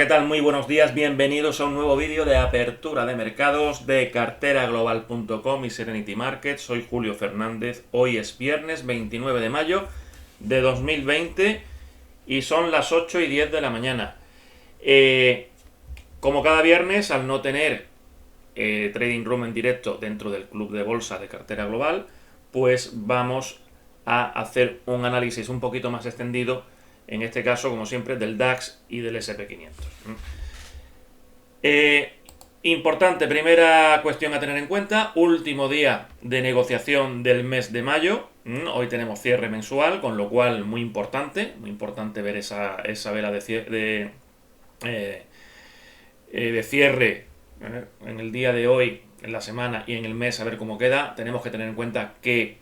¿qué tal? Muy buenos días, bienvenidos a un nuevo vídeo de apertura de mercados de carteraglobal.com y Serenity Market. Soy Julio Fernández, hoy es viernes 29 de mayo de 2020 y son las 8 y 10 de la mañana. Como cada viernes, al no tener Trading Room en directo dentro del club de bolsa de Cartera Global, pues vamos a hacer un análisis un poquito más extendido, en este caso, como siempre, del DAX y del SP500. Importante, primera cuestión a tener en cuenta, último día de negociación del mes de mayo. Hoy tenemos cierre mensual, con lo cual muy importante ver esa vela de cierre en el día de hoy, en la semana y en el mes, a ver cómo queda. Tenemos que tener en cuenta que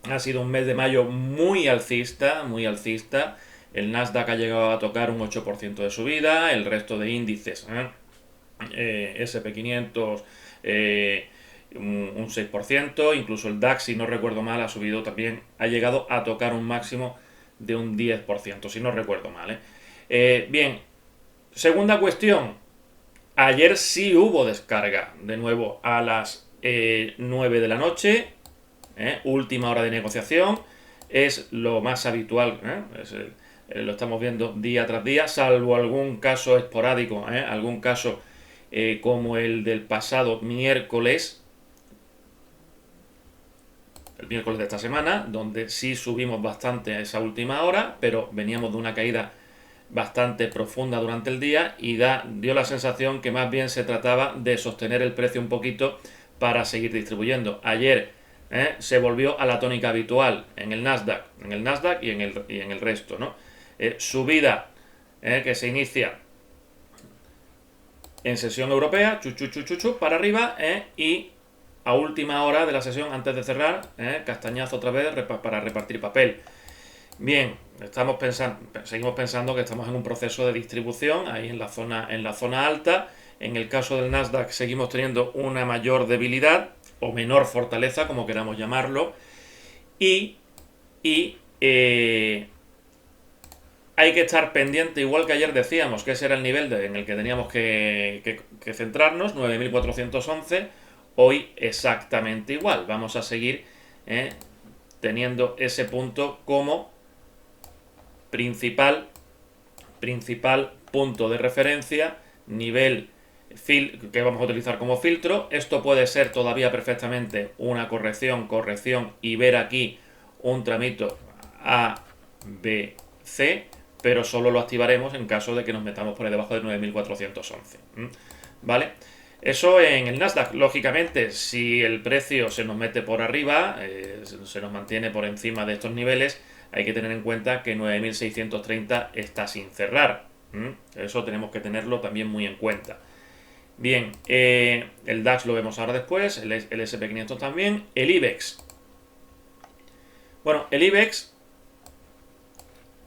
ha sido un mes de mayo muy alcista, muy alcista. El Nasdaq ha llegado a tocar un 8% de subida, el resto de índices, SP500 un 6%, incluso el DAX, si no recuerdo mal, ha subido también, ha llegado a tocar un máximo de un 10%, si no recuerdo mal. Bien, segunda cuestión, ayer sí hubo descarga, de nuevo a las 9 de la noche, última hora de negociación, es lo más habitual, lo estamos viendo día tras día, salvo algún caso esporádico, algún caso como el del pasado miércoles, el miércoles de esta semana, donde sí subimos bastante a esa última hora, pero veníamos de una caída bastante profunda durante el día y dio la sensación que más bien se trataba de sostener el precio un poquito para seguir distribuyendo. Ayer se volvió a la tónica habitual en el Nasdaq y en el resto, ¿no? Subida que se inicia en sesión europea, para arriba, y a última hora de la sesión, antes de cerrar, castañazo otra vez para repartir papel. Bien, seguimos pensando que estamos en un proceso de distribución ahí en la zona alta. En el caso del Nasdaq seguimos teniendo una mayor debilidad o menor fortaleza, como queramos llamarlo, y hay que estar pendiente, igual que ayer decíamos, que ese era el nivel en el que teníamos que centrarnos, 9.411, hoy exactamente igual. Vamos a seguir teniendo ese punto como principal punto de referencia, nivel que vamos a utilizar como filtro. Esto puede ser todavía perfectamente una corrección y ver aquí un tramito A, B, C, pero solo lo activaremos en caso de que nos metamos por debajo de 9.411. ¿Vale? Eso en el Nasdaq. Lógicamente, si el precio se nos mete por arriba, se nos mantiene por encima de estos niveles, hay que tener en cuenta que 9.630 está sin cerrar. Eso tenemos que tenerlo también muy en cuenta. Bien, el DAX lo vemos ahora después, el SP500 también, el IBEX. Bueno, el IBEX,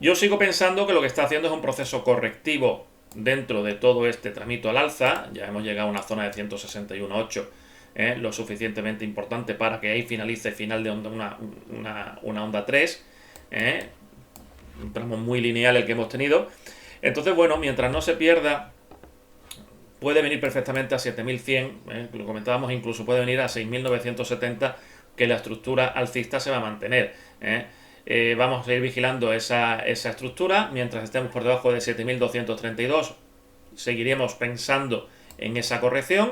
yo sigo pensando que lo que está haciendo es un proceso correctivo dentro de todo este tramito al alza. Ya hemos llegado a una zona de 161.8, lo suficientemente importante para que ahí finalice final de onda una onda 3, un tramo muy lineal el que hemos tenido. Entonces, bueno, mientras no se pierda, puede venir perfectamente a 7.100, lo comentábamos, incluso puede venir a 6.970, que la estructura alcista se va a mantener. Vamos a ir vigilando esa estructura. Mientras estemos por debajo de 7.232, seguiremos pensando en esa corrección.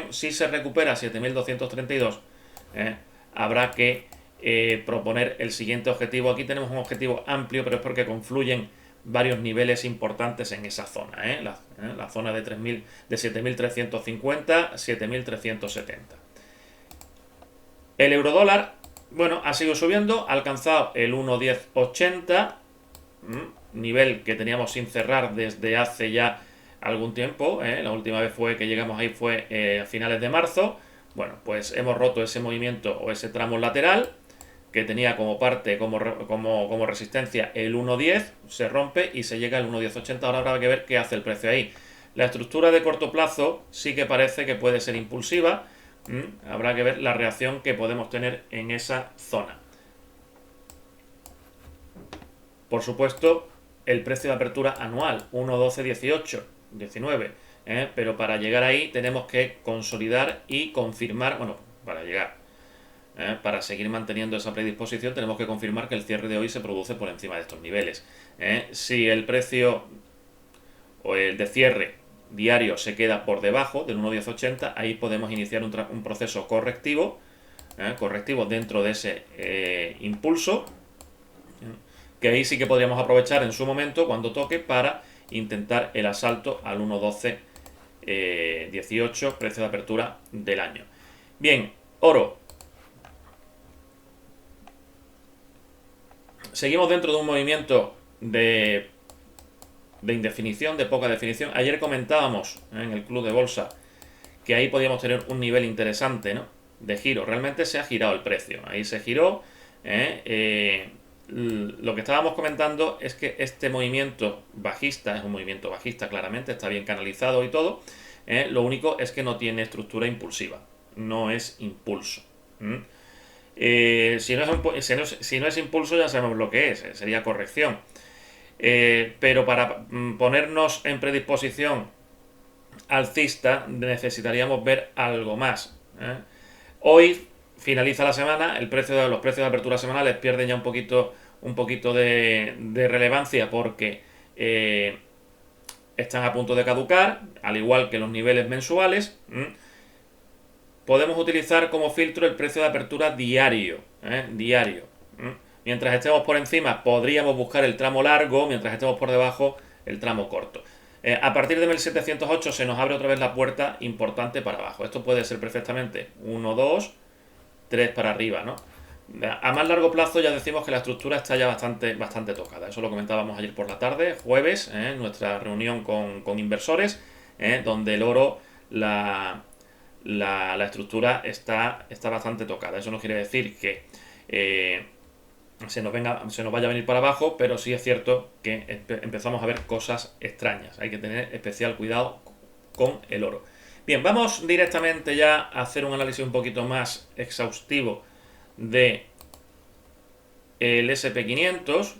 Si se recupera 7.232, habrá que proponer el siguiente objetivo. Aquí tenemos un objetivo amplio, pero es porque confluyen varios niveles importantes en esa zona, la zona de 7.350 a 7.370. El eurodólar, bueno, ha seguido subiendo, ha alcanzado el 1.1080, nivel que teníamos sin cerrar desde hace ya algún tiempo. La última vez que llegamos ahí fue a finales de marzo. Bueno, pues hemos roto ese movimiento o ese tramo lateral que tenía como parte, como resistencia el 1.10, se rompe y se llega al 1.1080. Ahora habrá que ver qué hace el precio ahí. La estructura de corto plazo sí que parece que puede ser impulsiva. Habrá que ver la reacción que podemos tener en esa zona. Por supuesto, el precio de apertura anual, 1.1218, 19. Pero para llegar ahí tenemos que consolidar y confirmar, bueno, para llegar, para seguir manteniendo esa predisposición tenemos que confirmar que el cierre de hoy se produce por encima de estos niveles. Si el precio o el de cierre diario se queda por debajo del 1.1080, ahí podemos iniciar un proceso correctivo, dentro de ese impulso, que ahí sí que podríamos aprovechar en su momento cuando toque para intentar el asalto al 1.1218, precio de apertura del año. Bien, oro. Seguimos dentro de un movimiento de indefinición, de poca definición. Ayer comentábamos en el club de bolsa que ahí podíamos tener un nivel interesante, ¿no?, de giro. Realmente se ha girado el precio. Ahí se giró. Lo que estábamos comentando es que este movimiento bajista es un movimiento bajista, claramente, está bien canalizado y todo. Lo único es que no tiene estructura impulsiva. No es impulso. Si no es impulso, ya sabemos lo que es, sería corrección. Pero para ponernos en predisposición alcista necesitaríamos ver algo más. Hoy finaliza la semana, los precios de apertura semanales pierden ya un poquito de relevancia porque están a punto de caducar, al igual que los niveles mensuales. Podemos utilizar como filtro el precio de apertura diario. Mientras estemos por encima podríamos buscar el tramo largo, mientras estemos por debajo el tramo corto. A partir de 1708 se nos abre otra vez la puerta importante para abajo. Esto puede ser perfectamente 1, 2, 3 para arriba, ¿no? A más largo plazo ya decimos que la estructura está ya bastante tocada. Eso lo comentábamos ayer por la tarde, jueves, en nuestra reunión con inversores, donde el oro, la estructura está bastante tocada. Eso no quiere decir que se nos vaya a venir para abajo, pero sí es cierto que empezamos a ver cosas extrañas. Hay que tener especial cuidado con el oro. Bien, vamos directamente ya a hacer un análisis un poquito más exhaustivo de el SP500.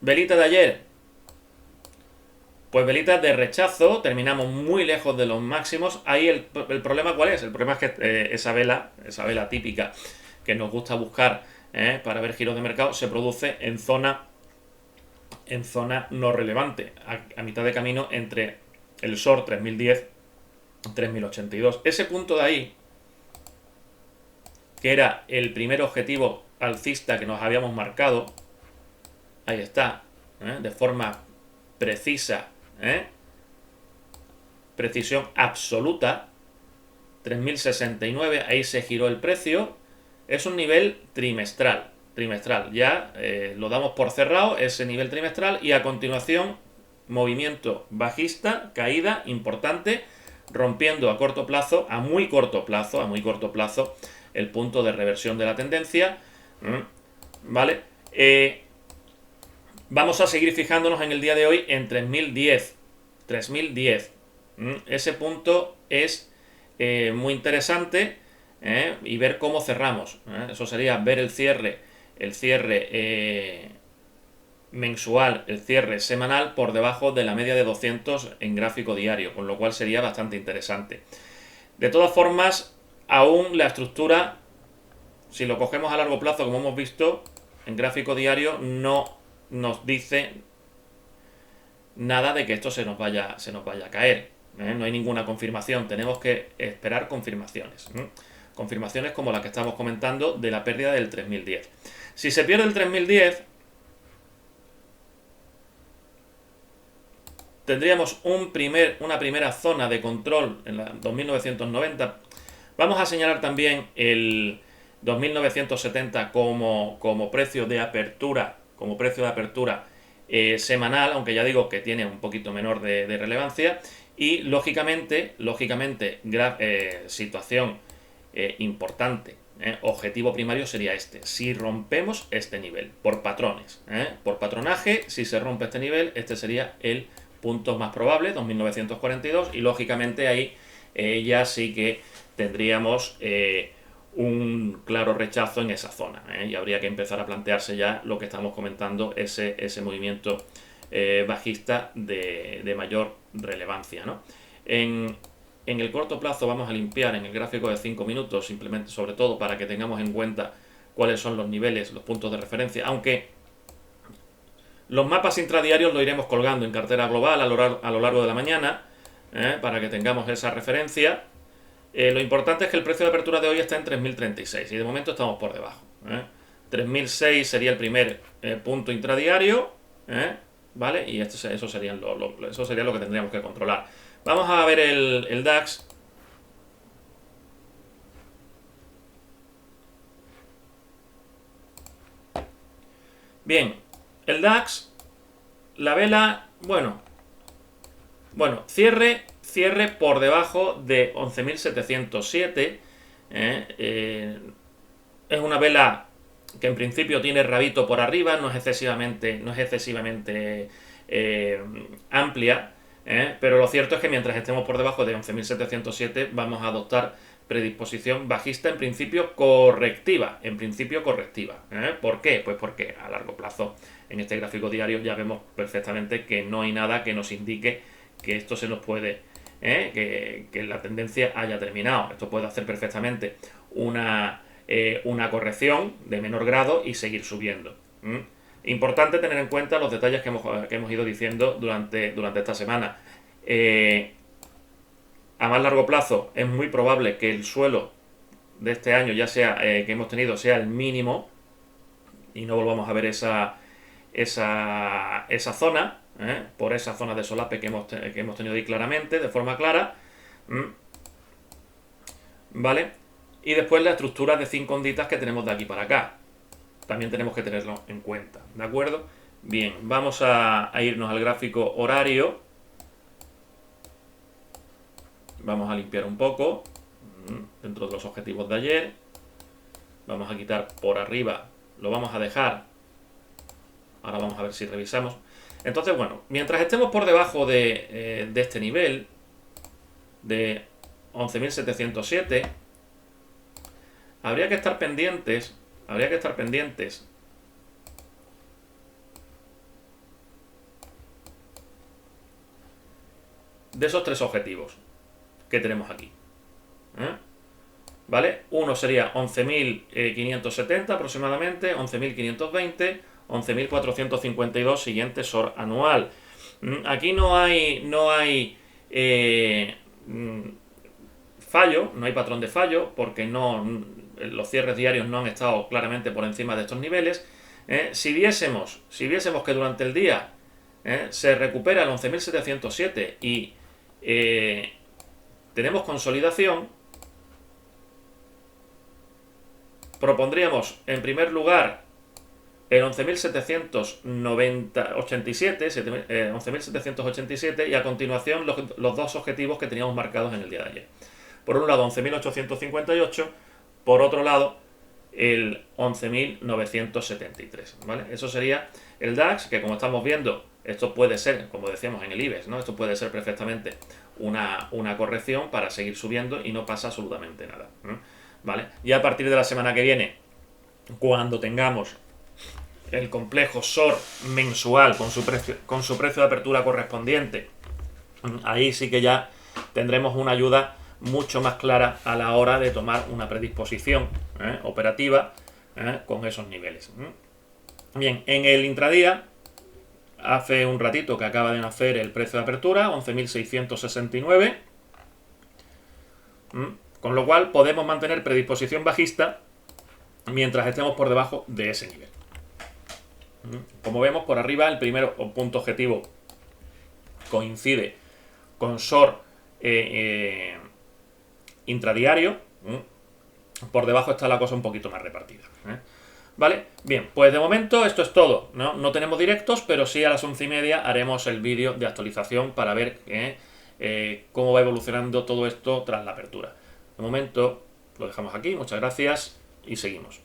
Velita de ayer. Pues velitas de rechazo, terminamos muy lejos de los máximos. Ahí el problema, ¿cuál es? El problema es que esa vela típica que nos gusta buscar para ver giros de mercado se produce en zona no relevante, a mitad de camino entre el SOR 3010 y 3082. Ese punto de ahí, que era el primer objetivo alcista que nos habíamos marcado, ahí está, de forma precisa, precisión absoluta, 3069, ahí se giró el precio. Es un nivel trimestral, ya lo damos por cerrado, ese nivel trimestral, y a continuación movimiento bajista, caída importante, rompiendo a muy corto plazo, el punto de reversión de la tendencia. ¿Vale? Vamos a seguir fijándonos en el día de hoy en 3010. Ese punto es muy interesante, y ver cómo cerramos. Eso sería ver el cierre mensual, el cierre semanal por debajo de la media de 200 en gráfico diario, con lo cual sería bastante interesante. De todas formas, aún la estructura, si lo cogemos a largo plazo, como hemos visto en gráfico diario, no nos dice nada de que esto se nos vaya a caer. No hay ninguna confirmación, tenemos que esperar confirmaciones. Confirmaciones como la que estamos comentando de la pérdida del 3010. Si se pierde el 3010, tendríamos una primera zona de control en la 2990. Vamos a señalar también el 2970 como precio de apertura, semanal, aunque ya digo que tiene un poquito menor de relevancia. Y lógicamente situación importante, objetivo primario sería este: si rompemos este nivel, por patrones, por patronaje, si se rompe este nivel, este sería el punto más probable, 2942, y lógicamente ahí ya sí que tendríamos un claro rechazo en esa zona, y habría que empezar a plantearse ya lo que estamos comentando, ese movimiento bajista de mayor relevancia, ¿no? En el corto plazo vamos a limpiar en el gráfico de 5 minutos, simplemente sobre todo para que tengamos en cuenta cuáles son los niveles, los puntos de referencia, aunque los mapas intradiarios lo iremos colgando en cartera global a lo largo de la mañana, para que tengamos esa referencia. Lo importante es que el precio de apertura de hoy está en 3.036 y de momento estamos por debajo. 3.006 sería el primer punto intradiario, ¿vale? Y eso sería lo que tendríamos que controlar. Vamos a ver el DAX. Bien, el DAX, la vela, bueno, cierre por debajo de 11.707. Es una vela que en principio tiene rabito por arriba, no es excesivamente amplia, pero lo cierto es que mientras estemos por debajo de 11.707 vamos a adoptar predisposición bajista, en principio correctiva. ¿Por qué? Pues porque a largo plazo en este gráfico diario ya vemos perfectamente que no hay nada que nos indique que esto se nos puede, que la tendencia haya terminado. Esto puede hacer perfectamente una corrección de menor grado y seguir subiendo. Importante tener en cuenta los detalles que hemos ido diciendo durante esta semana. A más largo plazo es muy probable que el suelo de este año ya sea que hemos tenido sea el mínimo y no volvamos a ver esa zona, por esa zona de solape que hemos tenido ahí claramente, de forma clara. ¿Vale? Y después la estructura de 5 onditas que tenemos de aquí para acá. También tenemos que tenerlo en cuenta, ¿de acuerdo? Bien, vamos a irnos al gráfico horario. Vamos a limpiar un poco dentro de los objetivos de ayer. Vamos a quitar por arriba, lo vamos a dejar. Ahora vamos a ver si revisamos. Entonces, bueno, mientras estemos por debajo de este nivel de 11.707, habría que estar pendientes de esos tres objetivos que tenemos aquí. ¿Vale? Uno sería 11.570 aproximadamente, 11.520, 11.452 siguiente SOR anual. Aquí no hay fallo, no hay patrón de fallo, porque los cierres diarios no han estado claramente por encima de estos niveles. Si viésemos que durante el día se recupera el 11.707 y tenemos consolidación, propondríamos en primer lugar el 11.787 y a continuación los dos objetivos que teníamos marcados en el día de ayer. Por un lado 11.858, por otro lado el 11.973, ¿vale? Eso sería el DAX, que como estamos viendo, esto puede ser, como decíamos en el IBEX, ¿no? Esto puede ser perfectamente una corrección para seguir subiendo y no pasa absolutamente nada, ¿vale? Y a partir de la semana que viene, cuando tengamos el complejo SOR mensual con su precio de apertura correspondiente, ahí sí que ya tendremos una ayuda mucho más clara a la hora de tomar una predisposición operativa con esos niveles. Bien, en el intradía, hace un ratito que acaba de nacer el precio de apertura, 11.669, con lo cual podemos mantener predisposición bajista mientras estemos por debajo de ese nivel. Como vemos por arriba, el primer punto objetivo coincide con SOR intradiario. Por debajo está la cosa un poquito más repartida. ¿Vale? Bien, pues de momento esto es todo. No tenemos directos, pero sí a las 11:30 haremos el vídeo de actualización para ver cómo va evolucionando todo esto tras la apertura. De momento lo dejamos aquí, muchas gracias y seguimos.